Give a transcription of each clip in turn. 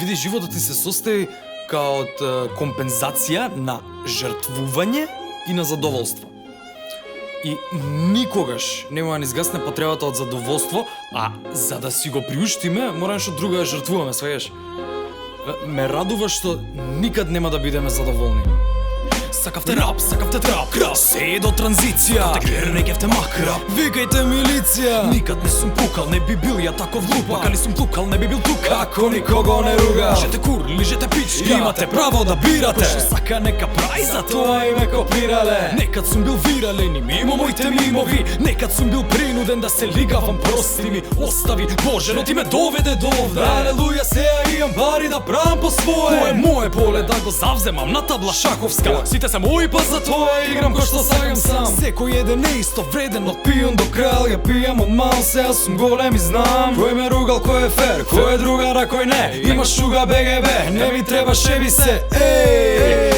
види, животот ти се состои као од компензација на жртвување и на задоволство. И никогаш нема да ни изгасне потребата од задоволство, а за да си го приуштиме, мора нешто друго да жртвуваме, сваѓаш. Ме радува што никад нема да бидеме задоволни. Сакавте рап, сакавте трап, крап, се е до транзиција. Сакавте гер, не кефте макрап, викајте милиција. Никад не сум пукал, не би бил ја таков глупак. Али сум плукал, не би бил тук, ако никого не руга. Лижете кур, лижете пичка, имате право да бирате. Што сака нека прави, за тоа и ме копирале. Некад сум бил вирален и мимо моите мимови. Некад сум бил принуден да се лигавам, прости ми, остави Боже, но ти ме доведе до овде. Алелуја, сеја имам пари да правам по свое. Кое мое поле да го завземам на табла шаховска. Сите се мои, па за тоа играм кој што сагам сам. Секој еден е исто вреден од пион до крал. Ја пијам од мал, сега сум голем и знам кој ме ругал, кој е фер, кој е другар, а кој не. Имаш шуга БГБ, не ми требаше ви се.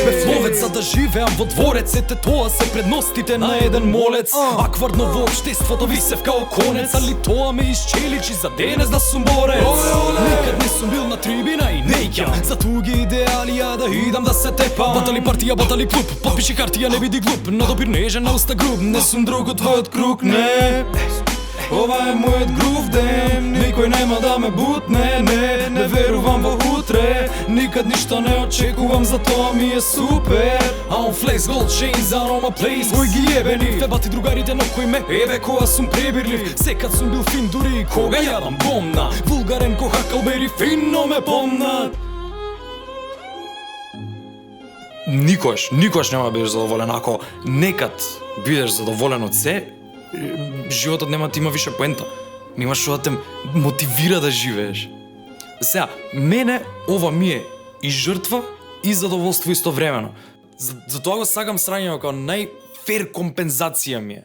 Бев ловец за да живеам во дворец. Ете тоа се предностите на еден молец. Акварно во општеството висев као конец. Али тоа ме исчеличи за денес да сум борец. Никад не сум бил на трибина и не икам за туги идеали, ја да идам да се тепам. Батали партија, батали клуб, подпиши картија, не биди глуп. На допир нежен, на уста груб, не сум друг од твојот круг, не. Ова е мојот грув ден, никој нема да ме бутне, не верувам во утре. Никад ништо не очекувам, за тоа ми е супер. А он флекс голд chains, I know my place. Кој ги ебени, фебати другарите, но кој ме ебе кога сум пребирлив. Секад сум бил фин, дури и кога јадам бомна. Вулгарен ко Хаклбери, финно ме помнат. Никош нема да бидеш задоволен. Ако некад бидеш задоволен од се, животот нема да има више поента. Немаш што да те мотивира да живееш. Сега, мене ова ми е и жртва и задоволство истовремено. Затоа го сакам срањето, како најфер компензација ми е.